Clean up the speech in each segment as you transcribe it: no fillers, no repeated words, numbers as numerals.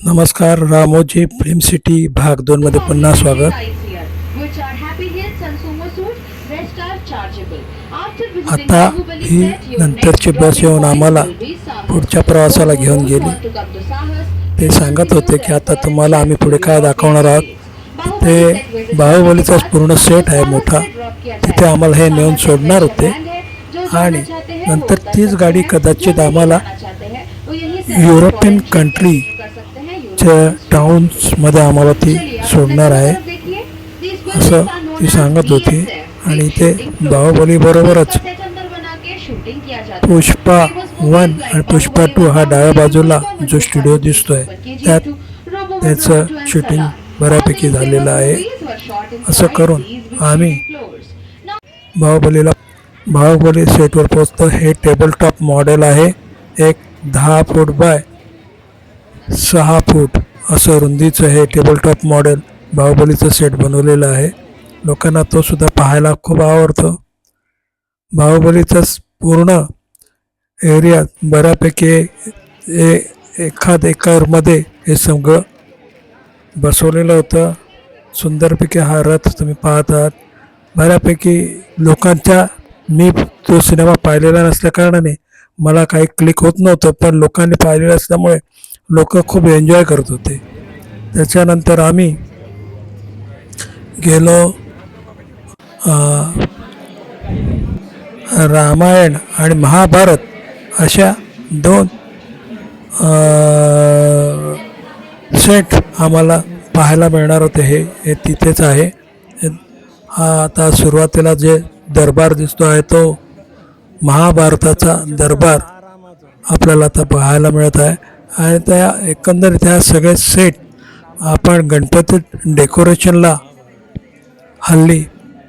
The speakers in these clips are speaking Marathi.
नमस्कार. रामोजी फिल्म सिटी भाग 2 मध्ये पुन्हा स्वागत. आता ही नंतरची बस येऊन आम्हाला पुढच्या प्रवासाला घेऊन गेली. ते सांगत होते की आता तुम्हाला आम्ही पुढे काय दाखवणार आहोत. ते बाहुबलीचाच पूर्ण सेट आहे मोठा, तिथे आम्हाला हे नेऊन सोडणार होते आणि नंतर तीच गाडी कदाचित आम्हाला युरोपियन कंट्री टाउन्समध्ये आम्हाला ती सोडणार आहे असं ती सांगत होती. आणि ते बाहुबली बरोबरच पुष्पा 1 आणि पुष्पा 2 हा डाव्या बाजूला जो स्टुडिओ दिसतोय त्यात त्याचं शूटिंग बऱ्यापैकी झालेलं आहे. असं करून आम्ही बाहुबली सेटवर पोहोचतो. हे टेबल टॉप मॉडेल आहे. एक 10 फूट बाय 6 फूट असं रुंदीचं हे टेबल टॉप मॉडेल बाहुबलीचं सेट बनवलेलं आहे. लोकांना तो सुद्धा पाहायला खूप आवडतो. बाहुबलीचं पूर्ण एरिया बऱ्यापैकी एखाद एकरमध्ये हे सगळं बसवलेलं होतं. सुंदरपैकी हा रथ तुम्ही पाहत आहात. बऱ्यापैकी लोकांच्या, मी तो सिनेमा पाहिलेला नसल्या कारणाने मला काही क्लिक होत नव्हतं, पण लोकांनी पाहिलेलं असल्यामुळे लोक खूप एन्जॉय करत होते. त्याच्यानंतर आम्ही गेलो रामायण आणि महाभारत अशा 2 सेट आम्हाला पाहायला मिळणार होते. हे तिथेच आहे. हा आता सुरुवातीला जे दरबार दिसतो आहे तो महाभारताचा दरबार आपल्याला आता पाहायला मिळत आहे. आणि त्या एकंदरीत ह्या सगळे सेट आपण गणपती डेकोरेशनला हल्ली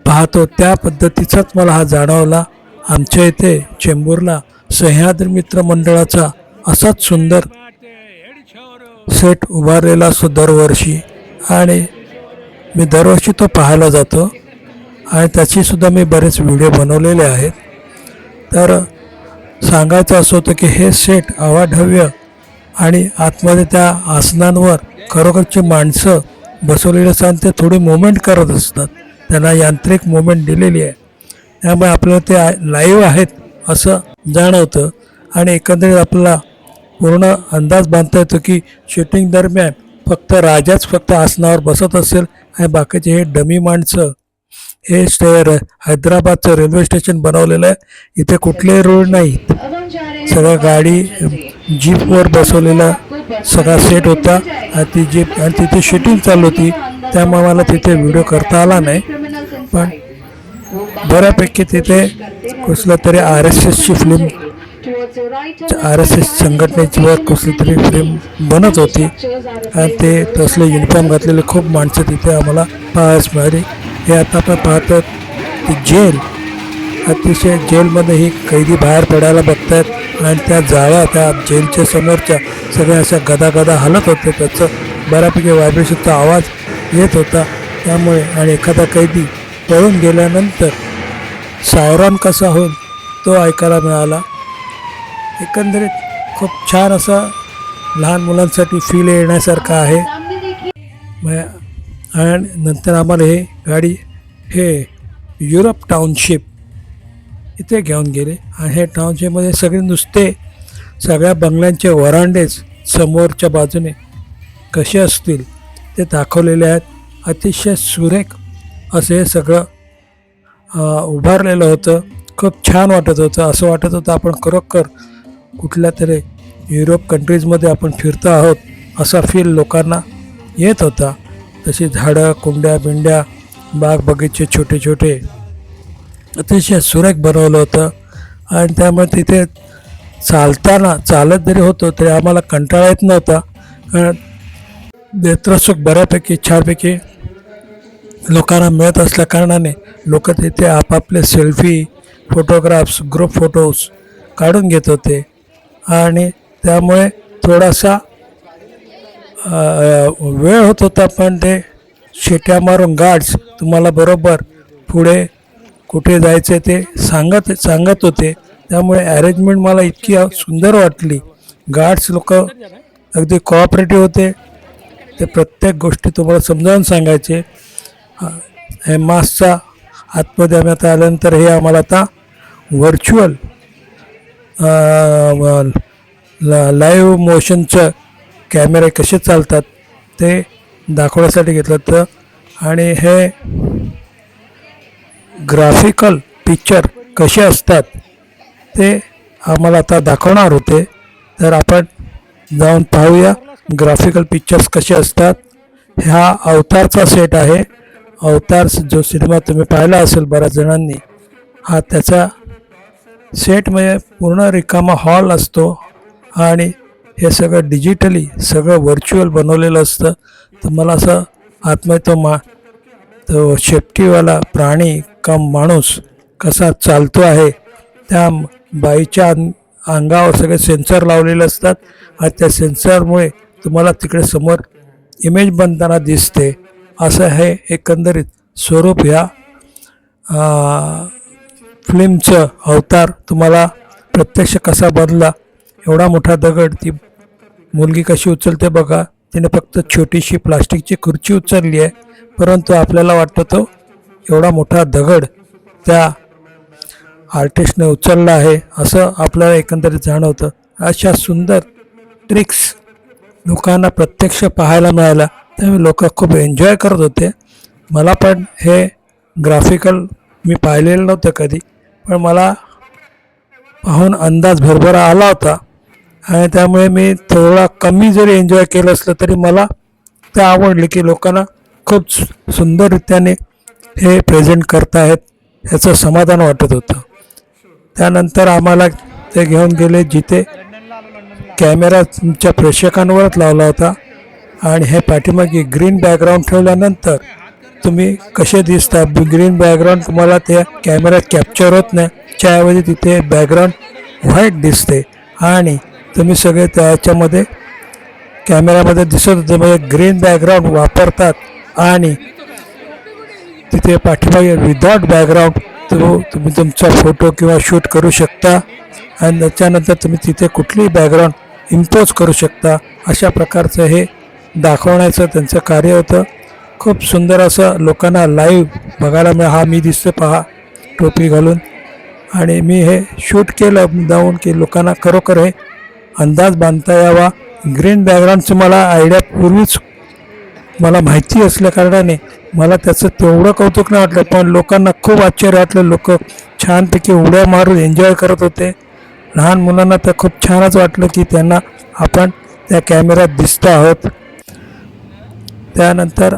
पाहतो त्या पद्धतीचाच मला हा जाणवला. आमच्या इथे चेंबूरला सह्याद्री मित्र मंडळाचा असाच सुंदर सेट उभारलेला असतो दरवर्षी, आणि मी दरवर्षी तो पाहायला जातो आणि त्याचीसुद्धा मी बरेच व्हिडिओ बनवलेले आहेत. तर सांगायचं असं होतं की हे सेट अवाढव्य आणि आतमध्ये त्या आसनांवर खरोखरची माणसं बसवलेली असतात. ते थोडी मुवमेंट करत असतात, त्यांना यांत्रिक मुवमेंट दिलेली आहे, त्यामुळे आपल्याला ते लाईव्ह आहेत असं जाणवतं. आणि एकंदरीत आपल्याला पूर्ण अंदाज बांधता येतो की शूटिंग दरम्यान फक्त राजाच फक्त आसनावर बसत असेल आणि बाकीचे हे डमी माणसं. हे हैदराबादचं रेल्वे स्टेशन बनवलेलं आहे. इथे कुठलेही रोड नाहीत, सगळ्या गाडी जीपवर बसवलेला सगळा सेट होता आणि ती जीप आणि तिथे शूटिंग चालू होती, त्यामुळे मला तिथे व्हिडिओ करता आला नाही. पण बऱ्यापैकी तिथे कसलं तरी RSSची फिल्म, RSS संघटनेची वर कसली तरी फिल्म बनत होती आणि ते तसले युनिफॉर्म घातलेले खूप माणसं तिथे आम्हाला पाहायला मिळाली. हे आता आपण पाहतो की जेल, अतिशय जेलमध्ये ही कैदी बाहेर पडायला बघतात आणि त्या जाळ्या त्या जेलच्या समोरच्या सगळ्या अशा गदा हलत होते. त्याचं बऱ्यापैकी व्हायब्रेशनचा आवाज येत होता त्यामुळे. आणि एखादा कैदी पळून गेल्यानंतर सायरॉन कसा होईल तो ऐकायला मिळाला. एकंदरीत खूप छान असं लहान मुलांसाठी फील येण्यासारखं आहे. आणि नंतर आम्हाला हे गाडी युरोप टाउनशिप इथे घेऊन गेले. आणि हे टाउनशिपमध्ये सगळे नुसते सगळ्या बंगल्यांचे वरांडेच समोरच्या बाजूने कसे असतील ते दाखवलेले आहेत. अतिशय सुरेख असं हे सगळं उभारलेलं होतं. खूप छान वाटत होतं. असं वाटत होतं आपण खरोखर कुठल्या तरी युरोप कंट्रीजमध्ये आपण फिरतो आहोत असा फील लोकांना येत होता. तशी झाडं, कुंड्या बिंड्या, बाग बगीचे छोटे छोटे अतिशय सुरेख बनवलं होतं. आणि त्यामुळे तिथे चालत जरी होतो तरी आम्हाला कंटाळा येत नव्हता, कारण नेत्रसुख बऱ्यापैकी छानपैकी लोकांना मिळत असल्या कारणाने लोक तिथे आपापले सेल्फी, फोटोग्राफ्स, ग्रुप फोटोज काढून घेत होते. आणि त्यामुळे थोडासा वेळ होत होता, पण ते शिट्या मारून गार्ड्स तुम्हाला बरोबर पुढे कुठे जायचे ते सांगत होते. त्यामुळे अरेंजमेंट मला इतकी सुंदर वाटली. गार्ड्स लोक अगदी कोऑपरेटिव्ह होते. ते प्रत्येक गोष्टी तुम्हाला समजावून सांगायचे. हे मास्कचा आतमध्ये आम्ही आता आल्यानंतर हे आम्हाला आता व्हर्च्युअल लाईव्ह मोशनचं कॅमेरे कसे चालतात ते दाखवण्यासाठी घेतलं होतं. आणि हे ग्राफिकल पिक्चर कसे असतात ते आम्हाला आता दाखवणार होते. तर आपण जाऊन पाहूया ग्राफिकल पिक्चर्स कसे असतात. हा अवतारचा सेट आहे. अवतार जो सिनेमा तुम्ही पाहिला असेल बऱ्याच जणांनी, हा त्याचा सेट म्हणजे पूर्ण रिकामा हॉल असतो आणि हे सगळं डिजिटली सगळं व्हर्च्युअल बनवलेलं असतं. तर मला असं आतमध्ये तो शेपटीवाला प्राणी का माणूस कसा चालतो आहे, त्या बाईच्या अंगावर सगळे सेन्सर लावलेले असतात आणि त्या सेन्सरमुळे तुम्हाला तिकडे समोर इमेज बनताना दिसते. असं हे एकंदरीत स्वरूप ह्या फिल्मचं अवतार तुम्हाला प्रत्यक्ष कसा बनला. एवढा मोठा दगड ती मुलगी कशी उचलते बघा. तिने फक्त छोटीशी प्लास्टिकची खुर्ची उचलली आहे, परंतु आपल्याला वाटतं तो एवढा मोठा दगड त्या आर्टिस्टने उचलला आहे असं आपल्याला एकंदरीत जाणवतं. अशा सुंदर ट्रिक्स लोकांना प्रत्यक्ष पाहायला मिळाल्या, त्यामुळे लोक खूप एन्जॉय करत होते. मला पण हे ग्राफिकल मी पाहिलेलं नव्हतं कधी, पण मला पाहून अंदाज भरभरा आला होता आणि त्यामुळे मी थोडा कमी जरी एन्जॉय केलं असलं तरी मला ते आवडले की लोकांना खूप सुंदररित्याने हे प्रेझेंट करतायत ह्याचं समाधान वाटत होतं. त्यानंतर आम्हाला ते घेऊन गेले जिथे कॅमेरा तुमच्या प्रेक्षकांवरच लावला होता आणि हे पाठीमागे ग्रीन बॅकग्राऊंड ठेवल्यानंतर तुम्ही कसे दिसता. ग्रीन बॅकग्राऊंड तुम्हाला त्या कॅमेऱ्यात कॅप्चर होत नाही, त्याऐवजी तिथे बॅकग्राऊंड व्हाईट दिसते आणि तुम्ही सगळे त्याच्यामध्ये कॅमेऱ्यामध्ये दिसत होते. म्हणजे ग्रीन बॅकग्राऊंड वापरतात आणि तिथे पाठीमागे विदाउट बॅकग्राऊंड तुम्ही तुमचा फोटो किंवा शूट करू शकता आणि त्याच्यानंतर तुम्ही तिथे कुठलीही बॅकग्राऊंड इम्पोज करू शकता. अशा प्रकारचं हे दाखवण्याचं त्यांचं कार्य होतं. खूप सुंदर असं लोकांना लाईव्ह बघायला मिळालं. हा मी दिसतो पहा टोपी घालून, आणि मी हे शूट केलं जाऊन की लोकांना खरोखर हे अंदाज बांधता यावा. ग्रीन बॅकग्राऊंडचं मला आयडिया पूर्वीच मला माहिती असल्या कारणाने मला त्याचं तेवढं कौतुक नाही वाटलं, पण लोकांना खूप आश्चर्य वाटलं. लोक छानपैकी उड्या मारून एन्जॉय करत होते. लहान मुलांना तर खूप छानच वाटलं की त्यांना आपण त्या कॅमेऱ्यात दिसतो आहोत. त्यानंतर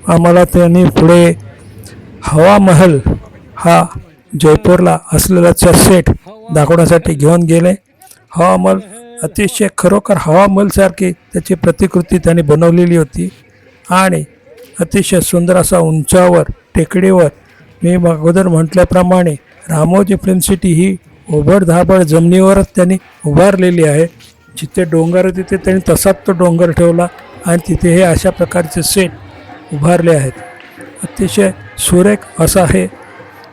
आम्हाला त्यांनी पुढे हवा महल हा जयपूरला असलेलाचा सेट दाखवण्यासाठी घेऊन गेले. हवा महल अतिशय खरोखर हवा महलसारखी त्याची प्रतिकृती त्यांनी बनवलेली होती आणि अतिशय सुंदर असा उंचावर टेकडीवर, मी अगोदर म्हटल्याप्रमाणे रामोजी फिल्म सिटी ही ओबडधाबड जमिनीवरच त्यांनी उभारलेली आहे. जिथे डोंगर आहे तिथे त्यांनी तसाच तो डोंगर ठेवला आणि तिथे हे अशा प्रकारचे सेट उभारले आहेत. अतिशय सुरेख असा हे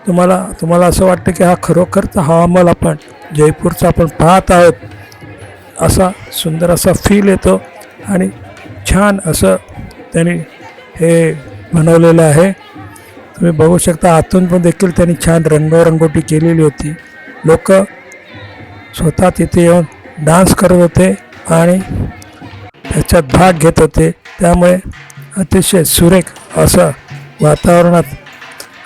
तुम्हाला असं वाटतं की हा खरोखरचा हवामहल आपण जयपूरचा आपण पाहत आहोत असा सुंदर असा फील येतो आणि छान असं त्यांनी हे बनवलेलं आहे. तुम्ही बघू शकता आतून पण देखील त्यांनी छान रंगरंगोटी केलेली होती. लोक स्वतः तिथे येऊन डान्स करत होते आणि त्याच्यात भाग घेत होते. त्यामुळे अतिशय सुरेख असं वातावरणात,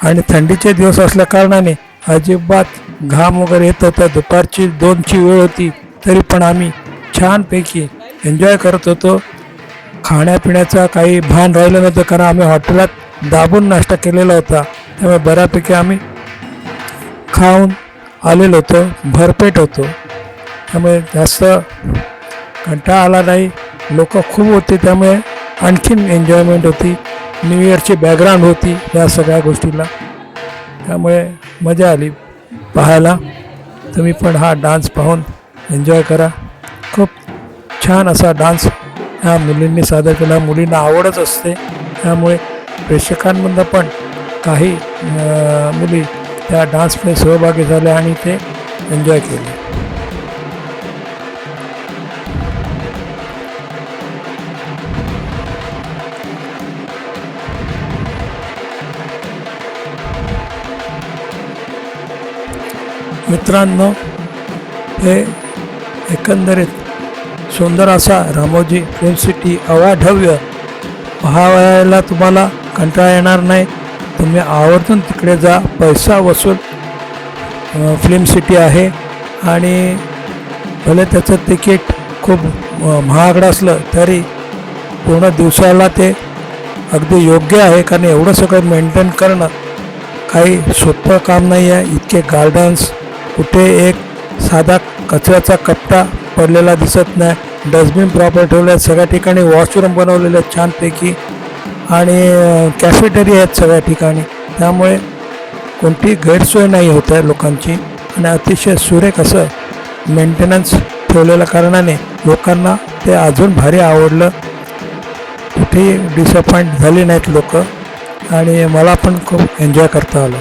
आणि थंडीचे दिवस असल्या कारणाने अजिबात घाम वगैरे येत होता. दुपारची 2ची वेळ होती तरी पण आम्ही छानपैकी एन्जॉय करत होतो. खाण्यापिण्याचा काही भान राहिलं नव्हतं कारण आम्ही हॉटेलात दाबून नाश्ता केलेला होता. त्यामुळे बऱ्यापैकी आम्ही खाऊन आलेलो होतो, भरपेट होतो. त्यामुळे जास्त कंटाळा आला नाही. लोक खूप होते त्यामुळे आणखीन एन्जॉयमेंट होती. न्यू इयरची बॅकग्राऊंड होती या सगळ्या गोष्टीला, त्यामुळे मजा आली पाहायला. तुम्ही पण हा डान्स पाहून एन्जॉय करा. खूप छान असा डान्स ह्या मुलींनी सादर केला. मुलींना आवडच असते, त्यामुळे प्रेक्षकांमधून पण काही मुली त्या डान्समध्ये सहभागी झाल्या आणि ते एन्जॉय केले. मित्रांनो, हे एकंदरीत सुंदर असा रामोजी फिल्म सिटी अवाढव्य पाहायला तुम्हाला कंटाळा येणार नाही. तुम्ही आवर्जून तिकडे जा. पैसा वसूल फिल्म सिटी आहे आणि भले त्याचं तिकीट खूप महागडं असलं तरी पूर्ण दिवसाला ते अगदी योग्य आहे, कारण एवढं सगळं मेंटेन करणं काही सोपं काम नाही आहे. इतके गार्डन्स, कुठे एक साधा कचऱ्याचा कट्टा पडलेला दिसत नाही, डस्टबिन प्रॉपर ठेवले आहेत, सगळ्या ठिकाणी वॉशरूम बनवलेले आहेत छानपैकी आणि कॅफेटेरिया आहेत सगळ्या ठिकाणी. त्यामुळे कोणतीही गैरसोय नाही होत आहे लोकांची आणि अतिशय सुरेख असं मेंटेनन्स ठेवलेल्या कारणाने लोकांना ते अजून भारी आवडलं. कुठेही डिसअपॉइंट झाली नाहीत लोक आणि मला पण खूप एन्जॉय करता आलं.